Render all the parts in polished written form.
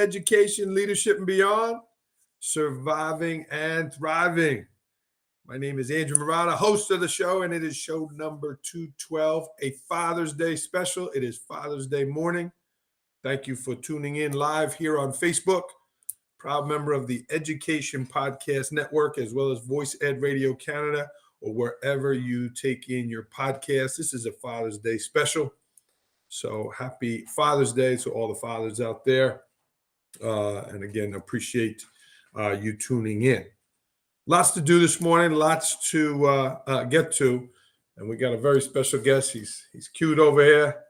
education, leadership, and beyond, surviving and thriving. My name is Andrew Marotta, host of the show, and it is show number 212, a Father's Day special. It is Father's Day morning. Thank you for tuning in live here on Facebook. Proud member of the Education Podcast Network, as well as Voice Ed Radio Canada, or wherever you take in your podcast. This is a Father's Day special. So happy Father's Day to all the fathers out there. And again, appreciate you tuning in. Lots to do this morning, lots to get to. And we got a very special guest. He's queued over here.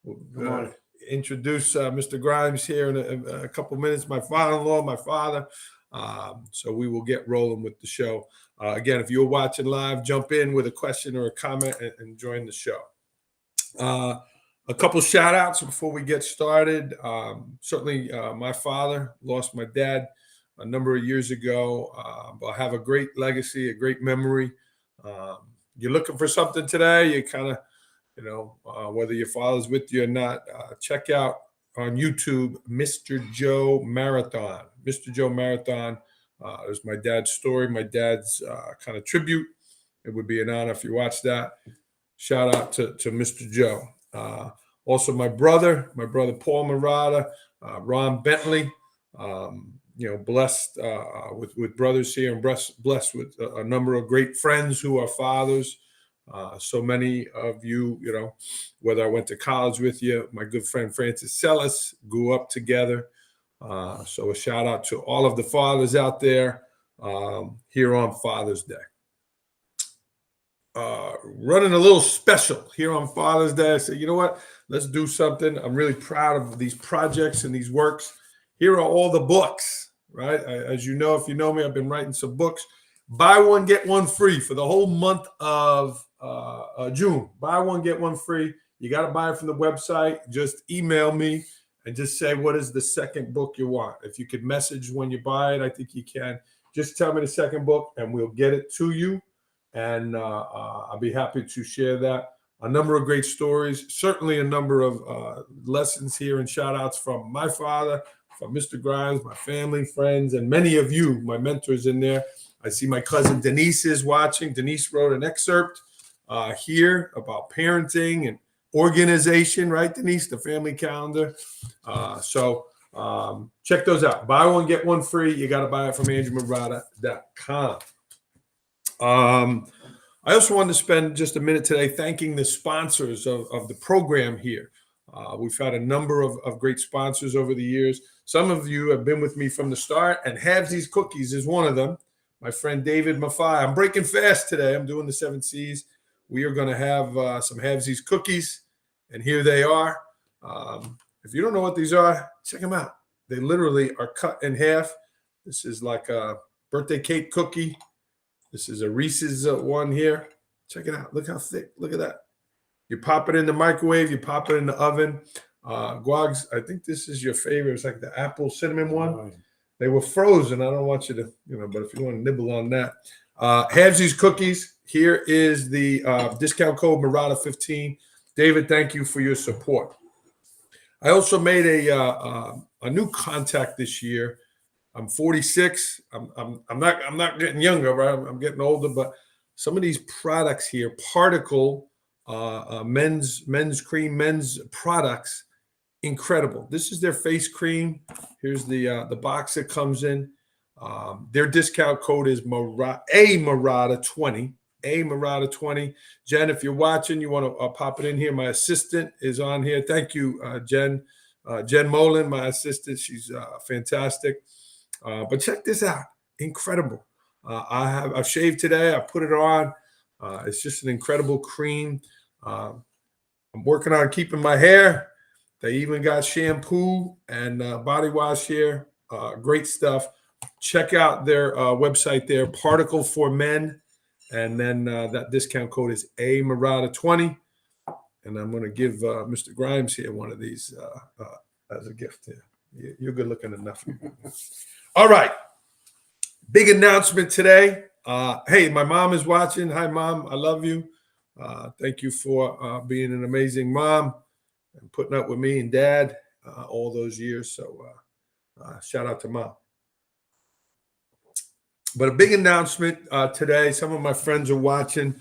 We'll introduce Mr. Grimes here in a couple minutes. My father-in-law, my father. So we will get rolling with the show. Again, if you're watching live, jump in with a question or a comment and join the show. A couple shout outs before we get started. Certainly my father lost my dad a number of years ago, but I have a great legacy, a great memory. You're looking for something today, you kind of, whether your father's with you or not, check out on YouTube, Mr. Joe Marathon. Mr. Joe Marathon is my dad's story, my dad's kind of tribute. It would be an honor if you watch that. Shout out to Mr. Joe. Also, my brother Paul Marotta, Ron Bentley, blessed with brothers here and blessed with a number of great friends who are fathers. So many of you, whether I went to college with you, my good friend Francis Sellis, grew up together. So a shout out to all of the fathers out there here on Father's Day. Running a little special here on Father's Day. I said, you know what? Let's do something. I'm really proud of these projects and these works. Here are all the books, right? As you know, if you know me, I've been writing some books. Buy one, get one free for the whole month of June. Buy one, get one free. You got to buy it from the website. Just email me and just say, what is the second book you want? If you could message when you buy it, I think you can. Just tell me the second book and we'll get it to you. And I'll be happy to share that. A number of great stories, certainly a number of lessons here and shout outs from my father, from Mr. Grimes, my family, friends, and many of you, my mentors in there. I see my cousin Denise is watching. Denise wrote an excerpt here about parenting and organization, right, Denise? The family calendar. So check those out. Buy one, get one free. You got to buy it from AndrewMarotta.com. I also wanted to spend just a minute today thanking the sponsors of the program here. We've had a number of great sponsors over the years. Some of you have been with me from the start, and Havesies Cookies is one of them. My friend David Maffei. I'm breaking fast today. I'm doing the 7 C's. We are going to have some Havesies Cookies, and here they are. If you don't know what these are, check them out. They literally are cut in half. This is like a birthday cake cookie. This is a Reese's one here. Check it out. Look how thick. Look at that. You pop it in the microwave. You pop it in the oven. Guags, I think this is your favorite. It's like the apple cinnamon one. They were frozen. I don't want you to, but if you want to nibble on that. Havesies Cookies. Here is the discount code Marotta15. David, thank you for your support. I also made a new contact this year. I'm 46. I'm not getting younger, right? I'm getting older, but some of these products here, Particle, men's cream, men's products, incredible. This is their face cream. Here's the box that comes in. Their discount code is Marotta20. Marotta20. Jen, if you're watching, you want to pop it in here. My assistant is on here. Thank you, Jen. Jen Molen, my assistant. She's fantastic. But check this out. Incredible. I've shaved today. I put it on. It's just an incredible cream. I'm working on keeping my hair. They even got shampoo and body wash here. Great stuff. Check out their website there, Particle for Men. And then that discount code is Marotta20. And I'm going to give Mr. Grimes here one of these as a gift here. You're good looking enough. All right. Big announcement today. Hey, my mom is watching. Hi, Mom. I love you. Thank you for being an amazing mom and putting up with me and Dad all those years. So Shout out to Mom. But a big announcement today. Some of my friends are watching.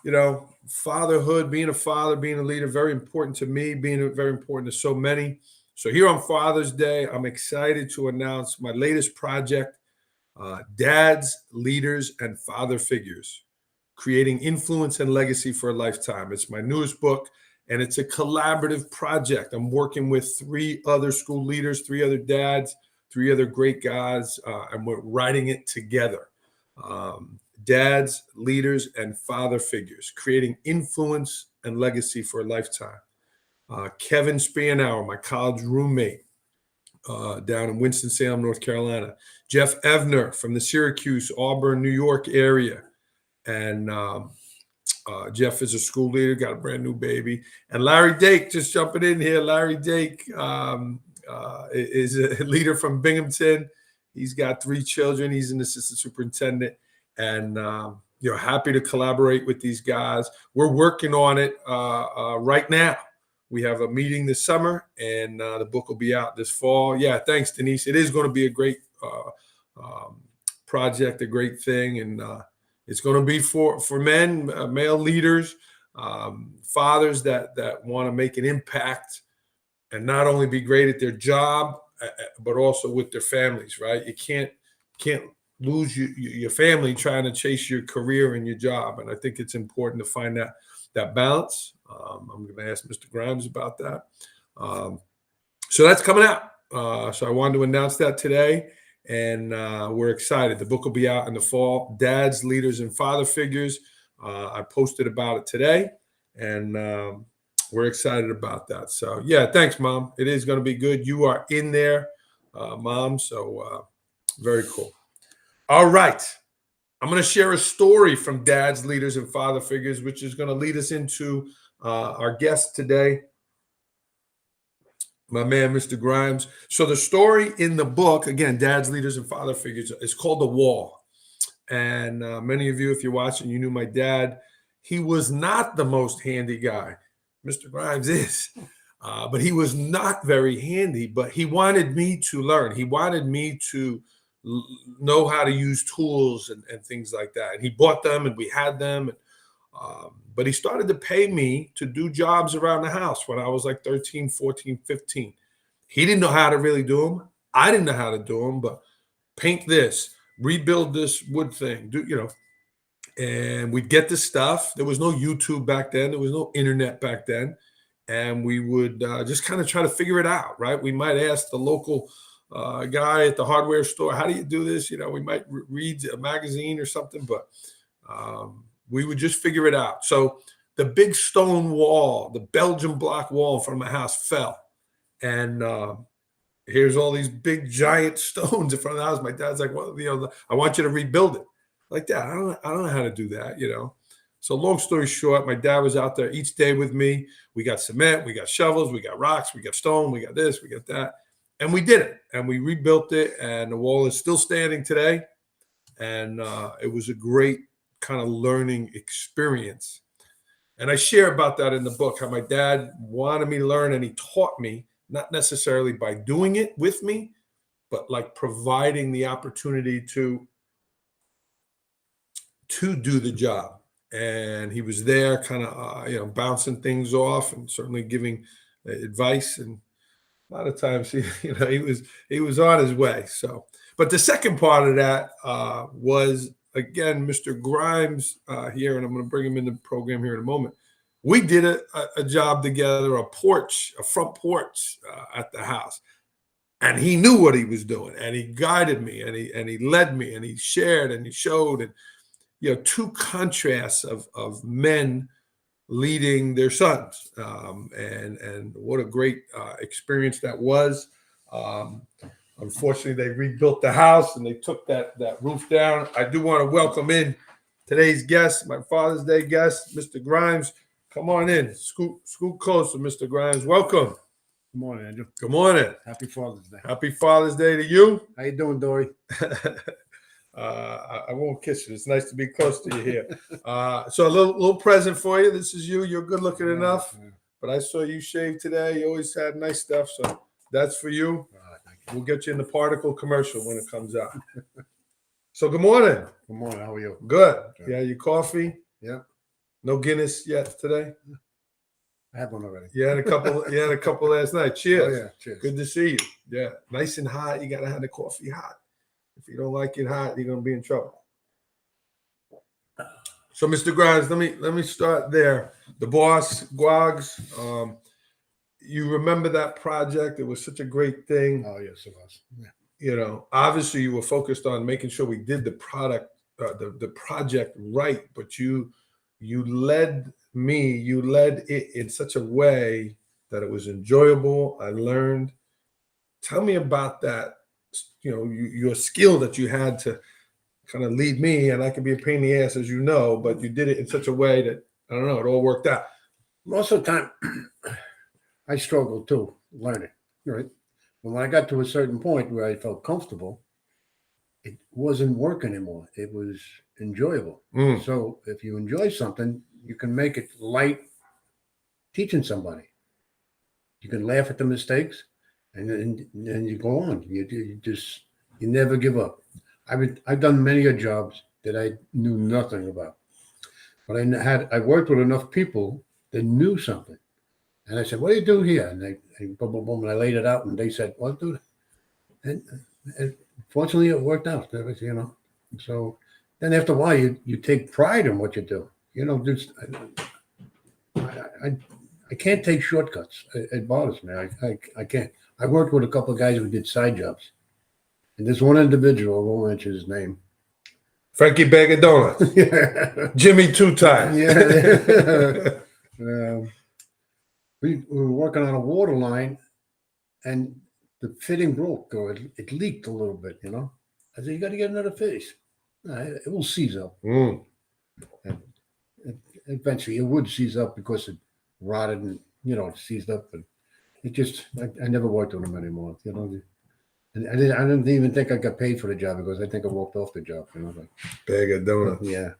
You know, fatherhood, being a father, being a leader, very important to me, being very important to so many. So here on Father's Day, I'm excited to announce my latest project, Dads, Leaders, and Father Figures, Creating Influence and Legacy for a Lifetime. It's my newest book, and it's a collaborative project. I'm working with 3 other school leaders, 3 other dads, 3 other great guys, and we're writing it together. Dads, Leaders, and Father Figures, Creating Influence and Legacy for a Lifetime. Kevin Spanauer, my college roommate down in Winston-Salem, North Carolina. Jeff Evner from the Syracuse, Auburn, New York area. And Jeff is a school leader, got a brand new baby. And Larry Dake, just jumping in here. Larry Dake is a leader from Binghamton. He's got 3 children. He's an assistant superintendent. And happy to collaborate with these guys. We're working on it right now. We have a meeting this summer, and the book will be out this fall. Yeah, thanks, Denise. It is going to be a great project, a great thing, and it's going to be for men, male leaders, fathers that want to make an impact and not only be great at their job, but also with their families. Right? You can't lose your family trying to chase your career and your job. And I think it's important to find that balance. I'm going to ask Mr. Grimes about that. So that's coming out. So I wanted to announce that today, and we're excited. The book will be out in the fall. Dads, Leaders, and Father Figures. I posted about it today, and we're excited about that. So yeah, thanks, Mom. It is going to be good. You are in there, Mom. So very cool. All right. I'm going to share a story from Dads, Leaders, and Father Figures, which is going to lead us into our guest today, my man, Mr. Grimes. So the story in the book, again, Dads, Leaders, and Father Figures, is called The Wall. And many of you, if you're watching, you knew my dad. He was not the most handy guy. Mr. Grimes is. But he was not very handy, but he wanted me to learn. He wanted me to know how to use tools and things like that. And he bought them, and we had them. But he started to pay me to do jobs around the house when I was like 13, 14, 15. He didn't know how to really do them. I didn't know how to do them, but paint this, rebuild this wood thing, and we'd get the stuff. There was no YouTube back then. There was no internet back then. And we would just kind of try to figure it out, right? We might ask the local guy at the hardware store, how do you do this? We might read a magazine or something, but we would just figure it out. So the big stone wall, the Belgian block wall in front of my house fell. And here's all these big giant stones in front of the house. My dad's like, well, I want you to rebuild it. Like that. I don't know how to do that, So long story short, my dad was out there each day with me. We got cement, we got shovels, we got rocks, we got stone, we got this, we got that. And we did it, and we rebuilt it, and the wall is still standing today. And it was a great kind of learning experience. And I share about that in the book, how my dad wanted me to learn, and he taught me, not necessarily by doing it with me, but like providing the opportunity to do the job. And he was there kind of, bouncing things off and certainly giving advice. And a lot of times, he was on his way. So, but the second part of that was, again, Mr. Grimes here, and I'm going to bring him in the program here in a moment. We did a job together, a front porch at the house, and he knew what he was doing, and he guided me, and he led me, and he shared, and he showed, and two contrasts of men leading their sons, and what a great experience that was. Unfortunately, they rebuilt the house and they took that roof down. I do want to welcome in today's guest, my Father's Day guest, Mr. Grimes. Come on in, scoot closer, Mr. Grimes. Welcome. Good morning, Andrew. Good morning. Happy Father's Day. Happy Father's Day to you. How you doing, Dory? I won't kiss you. It's nice to be close to you here. So a little present for you. This is you. You're good looking enough. Yeah. But I saw you shave today. You always had nice stuff. So that's for you. Thank We'll get you in the particle commercial when it comes out. So good morning. Good morning. How are you? Good. Good. Yeah, your coffee? Yeah. No Guinness yet today? I had one already. You had a couple. You had a couple last night. Cheers. Oh, yeah. Cheers. Good to see you. Yeah, nice and hot. You gotta have the coffee hot. If you don't like it hot, you're gonna be in trouble. So, Mr. Grimes, let me start there. The boss, Guags. You remember that project? It was such a great thing. Oh, yes, it was. Yeah. You know, obviously you were focused on making sure we did the project right, but you led it in such a way that it was enjoyable. I learned. Tell me about that. You know, your skill that you had to kind of lead me, and I can be a pain in the ass, as you know, but you did it in such a way that I don't know, it all worked out. Most of the time, I struggled too, learning, right? But when I got to a certain point where I felt comfortable, it wasn't work anymore. It was enjoyable. Mm. So if you enjoy something, you can make it light teaching somebody. You can laugh at the mistakes, and then you go on. You never give up. I've done many jobs that I knew nothing about, but I worked with enough people that knew something, and I said, "What do you do here?" And they boom, boom, boom, and I laid it out, and they said, "What do?" And fortunately, it worked out. You know, so then after a while, you take pride in what you do. You know, just I can't take shortcuts. It bothers me. I can't. I worked with a couple of guys who did side jobs. And there's one individual, I won't mention his name. Frankie Bag of Donuts. Yeah. Jimmy Two Times. Yeah. We were working on a water line, and the fitting broke, or it leaked a little bit, you know. I said, "You got to get another fish. It will seize up." Mm. And eventually, it would seize up because it rotted and, you know, it seized up. But it just, I never worked on them anymore, you know. And I didn't even think I got paid for the job because I think I walked off the job, you know. Like, Bag of Donuts. yeah.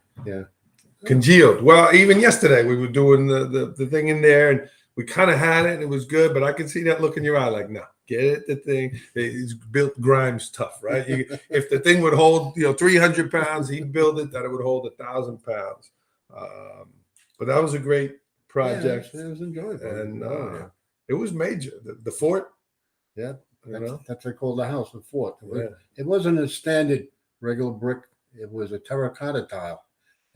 Congealed. Well, even yesterday we were doing the thing in there, and we kind of had it, and it was good, but I could see that look in your eye, like, no, get it. The thing is built Grimes tough, right? If the thing would hold, 300 pounds, he'd build it that it would hold 1,000 pounds. But that was a great project. Yeah, it was enjoyable, and it was major. The fort. Yeah. That's what they called the house, the fort. Yeah. It wasn't a standard regular brick. It was a terracotta tile,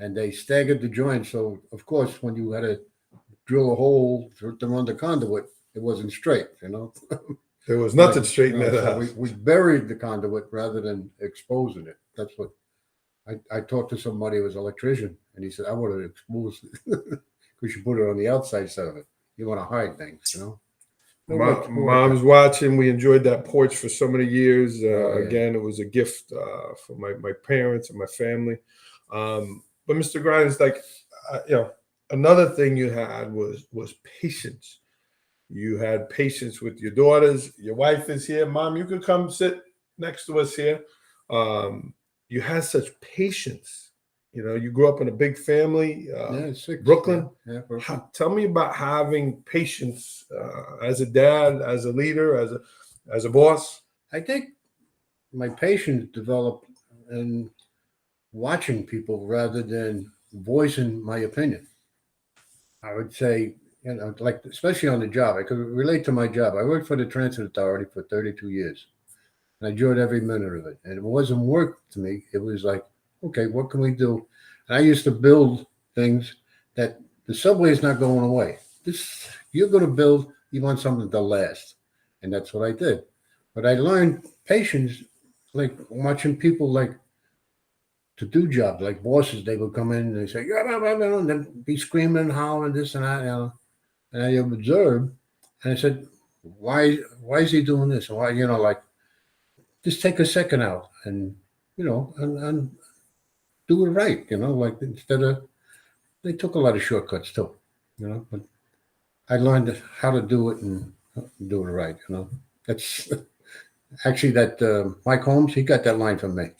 and they staggered the joints. So, of course, when you had to drill a hole to run the conduit, it wasn't straight, you know. There was nothing straight in that so house. we buried the conduit rather than exposing it. That's what I talked to somebody who was an electrician, and he said, "I would have exposed it because you put it on the outside side of it. You want to hide things, you know." Mom's watching. We enjoyed that porch for so many years. Yeah. Again, it was a gift for my parents and my family. But Mr. Grimes, like, another thing you had was patience. You had patience with your daughters. Your wife is here. Mom, you could come sit next to us here. You had such patience. You know, you grew up in a big family, Brooklyn. Yeah, Brooklyn. Tell me about having patience as a dad, as a leader, as a boss. I think my patience developed in watching people rather than voicing my opinion. I would say, like, especially on the job, I could relate to my job. I worked for the Transit Authority for 32 years, and I enjoyed every minute of it. And it wasn't work to me. It was like, okay, what can we do? And I used to build things that the subway is not going away. You're going to build, you want something to last. And that's what I did. But I learned patience, like watching people to do jobs, like bosses. They would come in and they say, yeah, and then be screaming and howling, this and that, you know. And I observed, and I said, why is he doing this? Why, just take a second out and, and do it right, like instead of, they took a lot of shortcuts too, but I learned how to do it and do it right, That's actually that Mike Holmes, he got that line from me.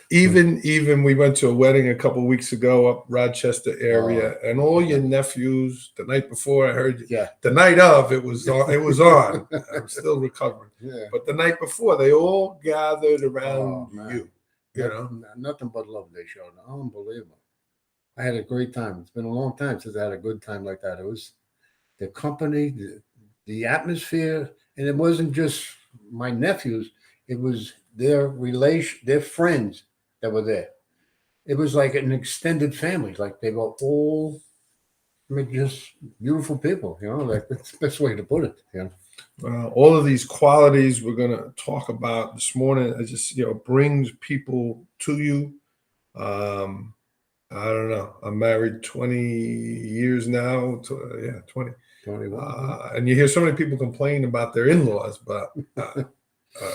Even we went to a wedding a couple of weeks ago up Rochester area, and all your nephews. The night before, I heard you. Yeah. The night of, it was on. It was on. I'm still recovering. Yeah. But the night before, they all gathered around man. you. You know, Nothing but love they showed. Unbelievable. I had a great time. It's been a long time since I had a good time like that. It was the company, the atmosphere, and it wasn't just my nephews. It was their friends that were there. It was like an extended family. Like they were all, just beautiful people. You know, like that's the best way to put it. You know, all of these qualities we're going to talk about this morning. It just brings people to you. I don't know. I'm married 20 years now. 20. 21. And you hear so many people complain about their in-laws, but I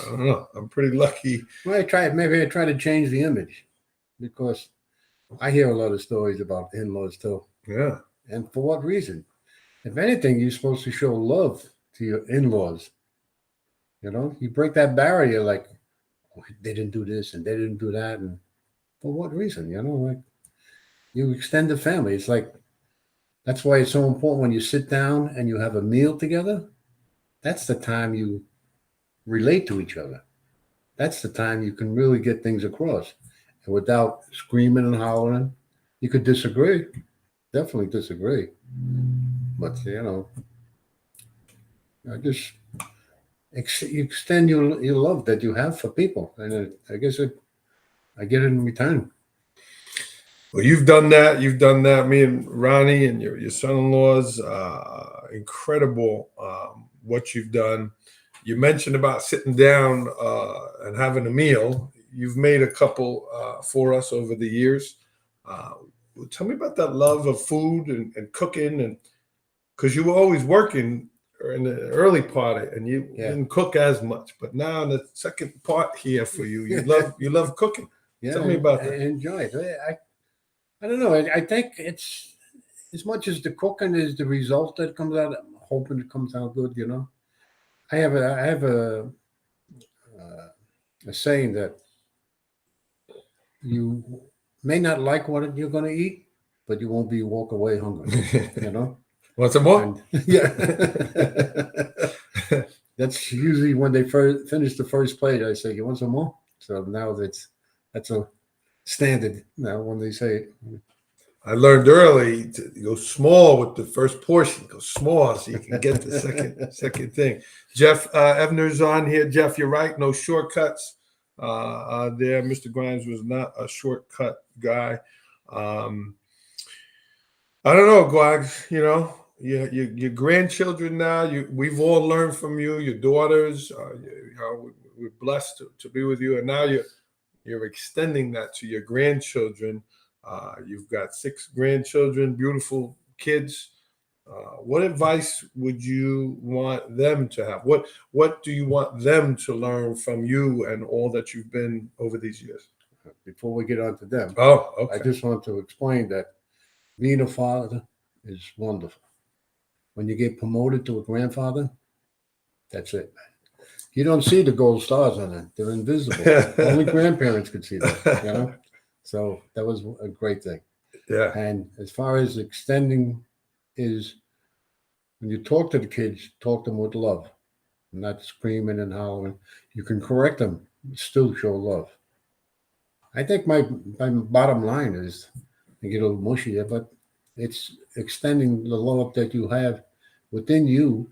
don't know. I'm pretty lucky. Well, maybe I try to change the image because I hear a lot of stories about in-laws too. Yeah. And for what reason? If anything, you're supposed to show love to your in-laws. You know, you break that barrier like, oh, they didn't do this and they didn't do that. And for what reason? You know, like you extend the family. It's like, that's why it's so important when you sit down and you have a meal together. That's the time you relate to each other. That's the time you can really get things across. And without screaming and hollering, you could disagree. Definitely disagree. But, I just you extend your love that you have for people. And I guess I get it in return. Well, you've done that. You've done that. Me and Ronnie and your son-in-laws, incredible what you've done. You mentioned about sitting down and having a meal. You've made a couple for us over the years. Tell me about that love of food and cooking, and because you were always working in the early part, and you didn't cook as much. But now in the second part here for you, you love cooking. Yeah, Tell me about that. I enjoy it. I don't know. I think it's as much as the cooking is the result that comes out. I'm hoping it comes out good. You know, I have a saying that you may not like what you're going to eat, but you won't walk away hungry. You know. Want some more? Yeah. That's usually when they finish the first plate. I say, "You want some more?" So now that's a standard now when they say it. I learned early to go small with the first portion. Go small so you can get the second thing. Jeff Evner's on here. Jeff, you're right. No shortcuts there. Mr. Grimes was not a shortcut guy. I don't know, Gwag. Your grandchildren now. We've all learned from you. Your daughters. We're blessed to be with you, and now you're extending that to your grandchildren. You've got 6 grandchildren, beautiful kids. What advice would you want them to have? What do you want them to learn from you and all that you've been over these years? Before we get on to them, okay. I just want to explain that being a father is wonderful. When you get promoted to a grandfather, that's it, man. You don't see the gold stars on it. They're invisible. Only grandparents could see that, So that was a great thing. Yeah. And as far as extending is, when you talk to the kids, talk to them with love, not screaming and hollering. You can correct them, still show love. I think my bottom line is, I get a little mushy there, but it's extending the love that you have within you.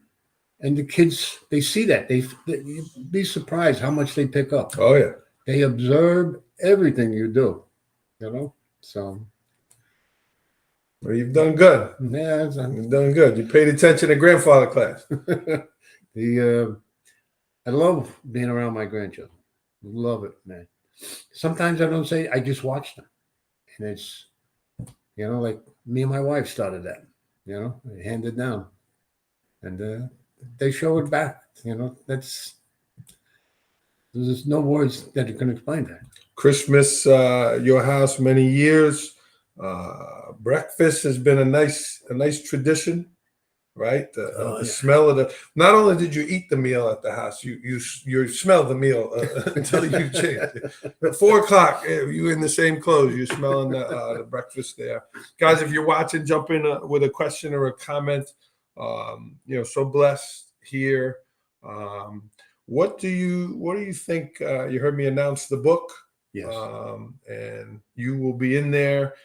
And the kids, they see that. You'd be surprised how much they pick up. Oh, yeah. They observe everything you do, So. Well, you've done good. Yeah. You've done good. You paid attention in grandfather class. I love being around my grandchildren. Love it, man. Sometimes I don't say, I just watch them. And it's, like me and my wife started that, handed down. And they show it back, there's no words that can explain that. Christmas, your house, many years. Breakfast has been a nice tradition, right? Oh, The yeah. smell of the. Not only did you eat the meal at the house, you smell the meal until you change. At 4 o'clock, you in the same clothes. You're smelling the breakfast there, guys. If you're watching, jump in with a question or a comment. So blessed here. What do you think? You heard me announce the book. Yes. And you will be in there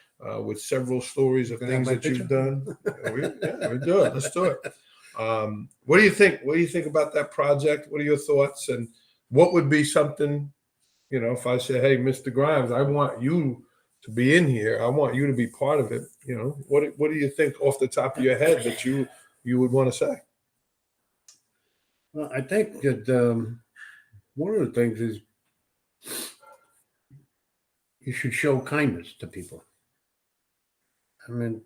with several stories of Can I have things my that you've picture? done. We do it. Let's do it. What do you think? What do you think about that project? What are your thoughts? And what would be something, if I say, hey, Mr. Grimes, I want you to be in here. I want you to be part of it. What do you think off the top of your head that you would want to say? Well, I think that one of the things is you should show kindness to people. I mean,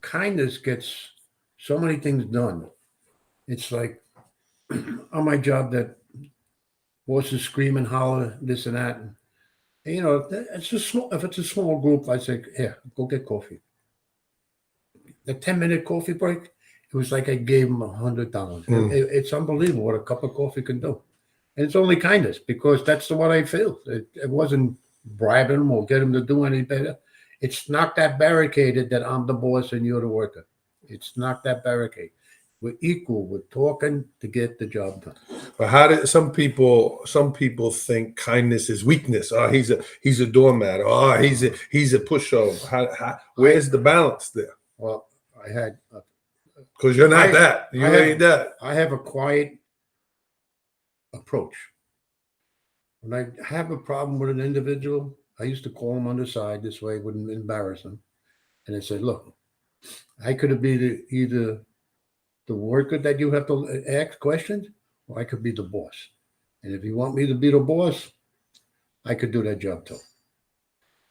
kindness gets so many things done. It's like on my job that bosses scream and holler this and that. And, it's a small. If it's a small group, I say, "Here, go get coffee." The 10-minute coffee break, it was like I gave them $100. It's unbelievable what a cup of coffee can do, and it's only kindness because that's what I feel. It wasn't bribing them or get them to do any better. It's not that barricaded that I'm the boss and you're the worker. It's not that barricade. We're equal. We're talking to get the job done. But how did some people think kindness is weakness? Oh, he's a doormat. Oh, he's a pushover. Where's the balance there? Well, I had because you're not that. You ain't that. I have a quiet approach. When I have a problem with an individual, I used to call him on the side. This way, it wouldn't embarrass him. And I said, "Look, I could be either the worker that you have to ask questions, or I could be the boss. And if you want me to be the boss, I could do that job too."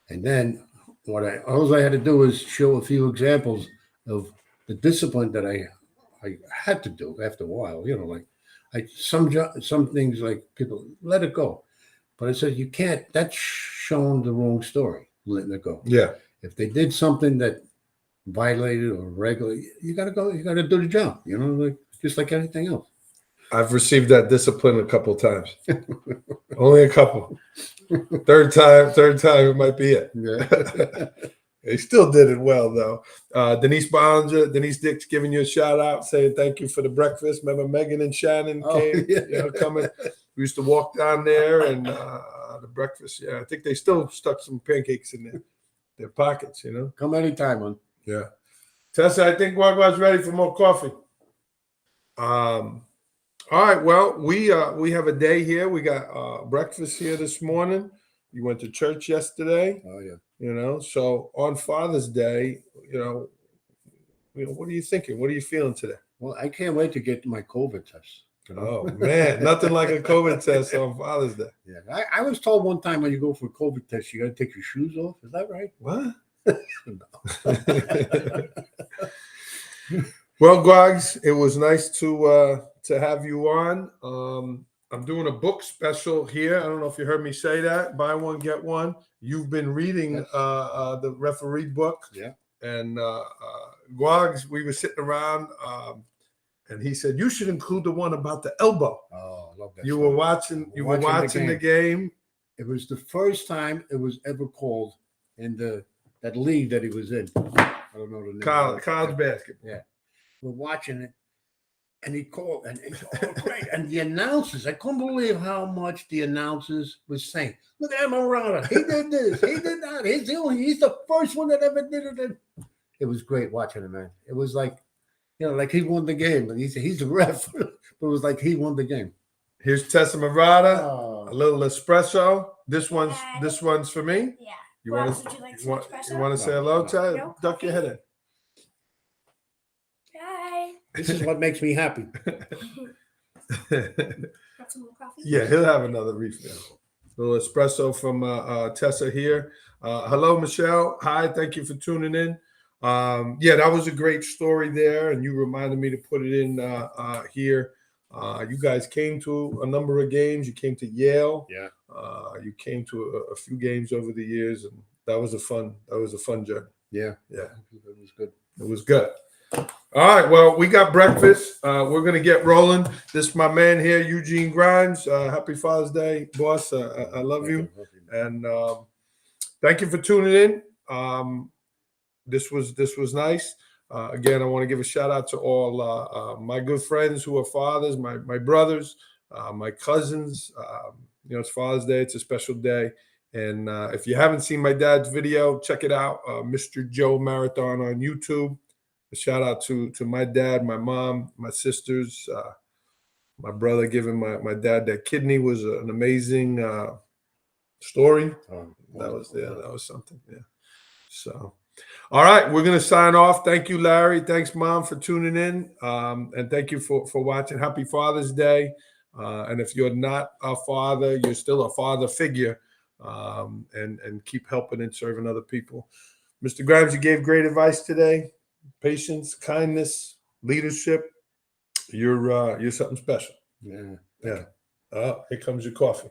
And then all I had to do was show a few examples of the discipline that I had to do after a while. Some things like people let it go, but I said you can't. That's showing the wrong story. Letting it go. Yeah. If they did something that violated or regular, you got to go. You got to do the job. Just like anything else. I've received that discipline a couple of times. Only a couple. Third time it might be it. Yeah. He still did it well though. Denise Bollinger, Denise Dix giving you a shout out, saying thank you for the breakfast. Remember Megan and Shannon came, coming. We used to walk down there and the breakfast. Yeah, I think they still stuck some pancakes in their pockets. Come anytime, man. Yeah. Tessa, I think Guagua's ready for more coffee. All right. Well, we have a day here. We got breakfast here this morning. You went to church yesterday. Oh yeah. So on Father's Day, what are you thinking? What are you feeling today? Well, I can't wait to get my COVID test. Oh man, nothing like a COVID test on Father's Day. Yeah, I was told one time when you go for a COVID test, you got to take your shoes off. Is that right? What? Well, Gwags, it was nice to have you on. I'm doing a book special here. I don't know if you heard me say that. Buy one, get one. You've been reading the referee book. Yeah. And Gwags, we were sitting around, and he said you should include the one about the elbow. Oh, I love that. You were watching the game. It was the first time it was ever called in that league that he was in. I don't know the name. College basketball. Yeah. We're watching it, and he called, and it's all great. And the announcers, I couldn't believe how much the announcers was saying. Look at Marata. He did this. He did that. He's the first one that ever did it. It was great watching him, man. It was like, like he won the game. And he's the ref, but it was like he won the game. Here's Tessa Marata, Oh. a little espresso. This one's for me. Yeah. You Well, want would you like to some espresso? say hello, Tessa? No. Duck your head in. Hi. This is what makes me happy. Got some more coffee? Yeah, he'll have another refill. A little espresso from Tessa here. Hello, Michelle. Hi, thank you for tuning in. That was a great story there, and you reminded me to put it in here. You guys came to a number of games. You came to Yale. Yeah. You came to a few games over the years, and that was a fun journey. Yeah. Yeah. It was good. It was good. All right. Well, we got breakfast. We're going to get rolling. This is my man here, Eugene Grimes. Happy Father's Day, boss. I love you. And thank you for tuning in. This was nice. Again, I want to give a shout out to all my good friends who are fathers, my brothers, my cousins. It's Father's Day. It's a special day. And if you haven't seen my dad's video, check it out. Mr. Joe Marathon on YouTube. A shout out to my dad, my mom, my sisters, my brother giving my dad that kidney was an amazing story. That was something. Yeah. So, all right, we're gonna sign off. Thank you, Larry. Thanks, Mom, for tuning in, and thank you for watching. Happy Father's Day. And if you're not a father, you're still a father figure, and keep helping and serving other people. Mr. Grimes, you gave great advice today. Patience, kindness, leadership. You're something special. Yeah. Here comes your coffee.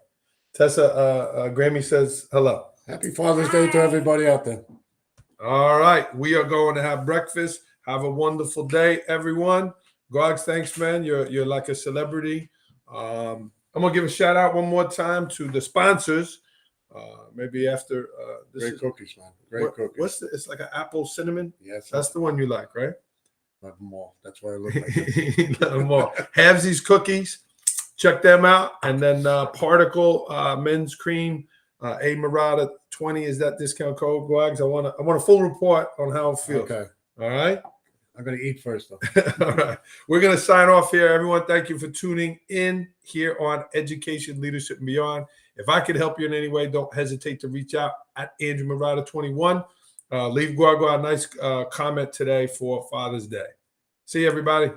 Tessa, Grammy says hello. Happy Father's Day to everybody out there. All right. We are going to have breakfast. Have a wonderful day, everyone. Gogs, thanks, man. You're like a celebrity. I'm going to give a shout out one more time to the sponsors. Maybe after Great cookies, man. Great cookies. It's like an apple cinnamon. Yes, That's the one you like, right? love them all. That's why I look like this. Love them all. Halvesies cookies. Check them out. And then Particle men's cream. A Murata 20 is that discount code, Gwags. I want a full report on how it feels. Okay. All right. I'm going to eat first, though. All right. We're going to sign off here. Everyone, thank you for tuning in here on Education, Leadership, and Beyond. If I could help you in any way, don't hesitate to reach out at Andrew Murata 21. Leave Guagua a nice comment today for Father's Day. See you, everybody.